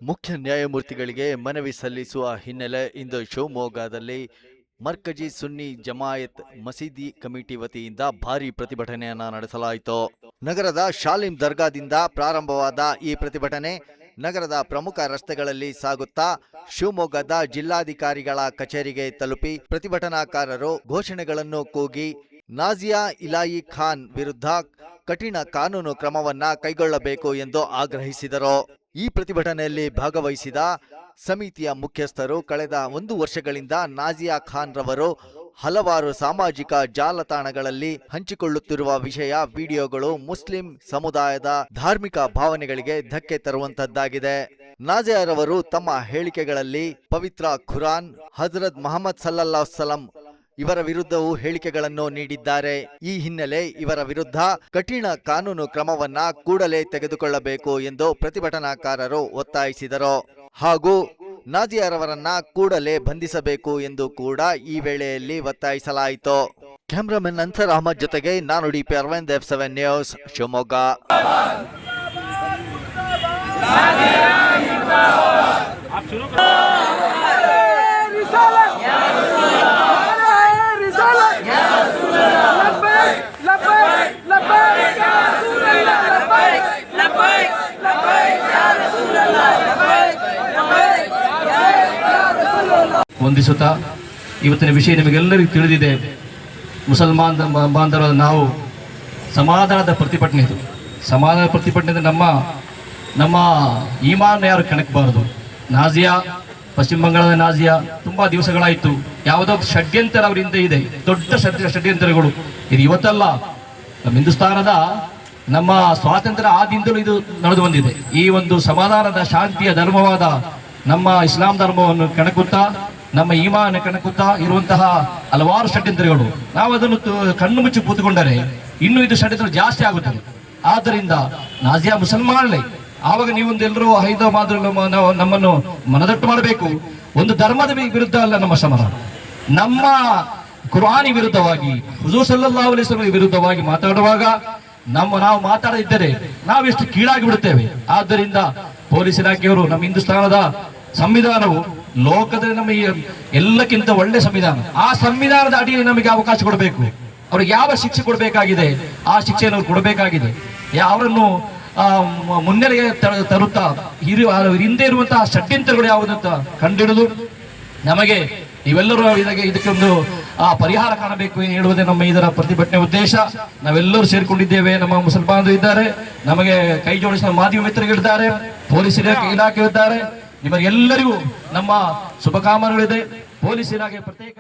ಮುಖ್ಯ ನ್ಯಾಯಮೂರ್ತಿಗಳಿಗೆ ಮನವಿ ಸಲ್ಲಿಸುವ ಹಿನ್ನೆಲೆ ಇಂದು ಶಿವಮೊಗ್ಗದಲ್ಲಿ ಮರ್ಕಜಿ ಸುನ್ನಿ ಜಮಾಯತ್ ಮಸೀದಿ ಕಮಿಟಿ ವತಿಯಿಂದ ಭಾರೀ ಪ್ರತಿಭಟನೆಯನ್ನ ನಡೆಸಲಾಯಿತು. ನಗರದ ಶಾಲಿಂ ದರ್ಗಾದಿಂದ ಪ್ರಾರಂಭವಾದ ಈ ಪ್ರತಿಭಟನೆ ನಗರದ ಪ್ರಮುಖ ರಸ್ತೆಗಳಲ್ಲಿ ಸಾಗುತ್ತಾ ಶಿವಮೊಗ್ಗದ ಜಿಲ್ಲಾಧಿಕಾರಿಗಳ ಕಚೇರಿಗೆ ತಲುಪಿ ಪ್ರತಿಭಟನಾಕಾರರು ಘೋಷಣೆಗಳನ್ನು ಕೂಗಿ ನಾಜಿಯಾ ಇಲಾಯಿ ಖಾನ್ ವಿರುದ್ಧ ಕಠಿಣ ಕಾನೂನು ಕ್ರಮವನ್ನ ಕೈಗೊಳ್ಳಬೇಕು ಎಂದು ಆಗ್ರಹಿಸಿದರು. ಈ ಪ್ರತಿಭಟನೆಯಲ್ಲಿ ಭಾಗವಹಿಸಿದ ಸಮಿತಿಯ ಮುಖ್ಯಸ್ಥರು ಕಳೆದ 1 ವರ್ಷಗಳಿಂದ ನಾಜಿಯಾ ಖಾನ್ ರವರು ಹಲವಾರು ಸಾಮಾಜಿಕ ಜಾಲತಾಣಗಳಲ್ಲಿ ಹಂಚಿಕೊಳ್ಳುತ್ತಿರುವ ವಿಡಿಯೋಗಳು ಮುಸ್ಲಿಂ ಸಮುದಾಯದ ಧಾರ್ಮಿಕ ಭಾವನೆಗಳಿಗೆ ಧಕ್ಕೆ ತರುವಂತದ್ದಾಗಿದೆ. ನಾಜಿಯಾ ರವರು ತಮ್ಮ ಹೇಳಿಕೆಗಳಲ್ಲಿ ಪವಿತ್ರ ಖುರಾನ್, ಹಜರತ್ ಮುಹಮ್ಮದ್ ಸಲ್ಲಲ್ಲಾಹು ಅಲೈಹಿ ವಸಲ್ಲಂ ಇವರ ವಿರುದ್ಧವೂ ಹೇಳಿಕೆಗಳನ್ನು ನೀಡಿದ್ದಾರೆ. ಈ ಹಿನ್ನೆಲೆ ಇವರ ವಿರುದ್ಧ ಕಠಿಣ ಕಾನೂನು ಕ್ರಮವನ್ನ ಕೂಡಲೇ ತೆಗೆದುಕೊಳ್ಳಬೇಕು ಎಂದು ಪ್ರತಿಭಟನಾಕಾರರು ಒತ್ತಾಯಿಸಿದರು. ಹಾಗೂ ನಾಜಿಯಾ ರವರನ್ನ ಕೂಡಲೇ ಬಂಧಿಸಬೇಕು ಎಂದು ಕೂಡ ಈ ವೇಳೆಯಲ್ಲಿ ಒತ್ತಾಯಿಸಲಾಯಿತು. ಕ್ಯಾಮರಾಮನ್ ಅನ್ಸರ್ ಅಹಮದ್ ಜೊತೆಗೆ ನಾನು DP Aravind, F7 news, Shivamogga. ವಂದಿಸುತ್ತಾ ಇವತ್ತಿನ ವಿಷಯ ನಿಮಗೆಲ್ಲರಿಗೂ ತಿಳಿದಿದೆ. ಮುಸಲ್ಮಾನ್ ಬಾಂಧವರಾದ ನಾವು ಸಮಾಧಾನದ ಪ್ರತಿಭಟನೆ, ಇದು ಸಮಾಧಾನ ಪ್ರತಿಭಟನೆ. ನಮ್ಮ ಈಮಾನ್ ಯಾರು ಕೆಣಕಬಾರದು. ನಾಜಿಯಾ, ಪಶ್ಚಿಮ ಬಂಗಾಳದ ನಾಜಿಯಾ ತುಂಬ ದಿವಸಗಳಾಯಿತು. ಯಾವುದೋ ಷಡ್ಯಂತರ ಅವರಿಂದ ಇದೆ, ದೊಡ್ಡ ಷಡ್ಯಂತರಗಳು. ಇದು ಇವತ್ತಲ್ಲ, ನಮ್ಮ ಹಿಂದೂಸ್ತಾನದ ನಮ್ಮ ಸ್ವಾತಂತ್ರ್ಯ ಆದಿಂದಲೂ ಇದು ನಡೆದು ಬಂದಿದೆ. ಈ ಒಂದು ಸಮಾಧಾನದ ಶಾಂತಿಯ ಧರ್ಮವಾದ ನಮ್ಮ ಇಸ್ಲಾಂ ಧರ್ಮವನ್ನು ಕೆಣಕುತ್ತಾ, ನಮ್ಮ ಈಮಾನ್ ಕೆಣಕುತ್ತಾ ಇರುವಂತಹ ಹಲವಾರು ಷಡ್ಯಂತ್ರಗಳು. ನಾವು ಅದನ್ನು ಕಣ್ಣು ಮುಚ್ಚಿ ಕೂತ್ಕೊಂಡರೆ ಇನ್ನೂ ಇದು ಷಡ್ಯಂತ್ರ ಜಾಸ್ತಿ ಆಗುತ್ತದೆ. ಆದ್ದರಿಂದ ನಾಜಿಯಾ ಮುಸಲ್ಮಾನರೇ, ಆವಾಗ ನೀವೊಂದೆಲ್ಲರೂ ಹೈದ ಮಾದ್ರು ನಮ್ಮನ್ನು ಮನದಟ್ಟು ಮಾಡಬೇಕು. ಒಂದು ಧರ್ಮದ ವಿರುದ್ಧ ಅಲ್ಲ ನಮ್ಮ ಸಮರ, ನಮ್ಮ ಕುರ್ಆನಿ ವಿರುದ್ಧವಾಗಿ, ಹುಜೂರ್ ಸಲ್ಲಲ್ಲಾಹು ಅಲೈಹಿ ವಸಲ್ಲಂ ವಿರುದ್ಧವಾಗಿ ಮಾತಾಡುವಾಗ ನಾವು ಮಾತಾಡದಿದ್ದರೆ ನಾವೆಷ್ಟು ಕೀಳಾಗಿ ಬಿಡುತ್ತೇವೆ. ಆದ್ದರಿಂದ ಪೊಲೀಸ್ ಇಲಾಖೆಯವರು, ನಮ್ಮ ಹಿಂದೂಸ್ತಾನದ ಸಂವಿಧಾನವು ಲೋಕದಲ್ಲಿ ನಮಗೆ ಎಲ್ಲಕ್ಕಿಂತ ಒಳ್ಳೆ ಸಂವಿಧಾನ. ಆ ಸಂವಿಧಾನದ ಅಡಿಯಲ್ಲಿ ನಮಗೆ ಅವಕಾಶ ಕೊಡಬೇಕು. ಅವ್ರಿಗೆ ಯಾವ ಶಿಕ್ಷೆ ಕೊಡಬೇಕಾಗಿದೆ ಆ ಶಿಕ್ಷೆಯನ್ನು ಕೊಡಬೇಕಾಗಿದೆ. ಅವರನ್ನು ಮುನ್ನೆಲೆಗೆ ತರುತ್ತಾ ಹಿಂದೆ ಇರುವಂತಹ ಷಡ್ಯಂತ್ರಗಳು ಯಾವುದಂತ ಕಂಡುಹಿಡಿದು ನಮಗೆ ನೀವೆಲ್ಲರೂ ಇದಕ್ಕೊಂದು ಪರಿಹಾರ ಕಾಣಬೇಕು ಎಂದು ಹೇಳುವುದೇ ನಮ್ಮ ಇದರ ಪ್ರತಿಭಟನೆ ಉದ್ದೇಶ. ನಾವೆಲ್ಲರೂ ಸೇರಿಕೊಂಡಿದ್ದೇವೆ. ನಮ್ಮ ಮುಸಲ್ಮಾನರು ಇದ್ದಾರೆ, ನಮಗೆ ಕೈ ಜೋಡಿಸಿದ ಮಾಧ್ಯಮ ಮಿತ್ರರಿದ್ದಾರೆ, ಪೊಲೀಸ್ ಇಲಾಖೆ ಇದ್ದಾರೆ. ನಿಮಗೆಲ್ಲರಿಗೂ ನಮ್ಮ ಶುಭಕಾಮನೆಗಳಿದೆ. ಪೊಲೀಸ್ ಇಲಾಖೆ ಪ್ರತ್ಯೇಕ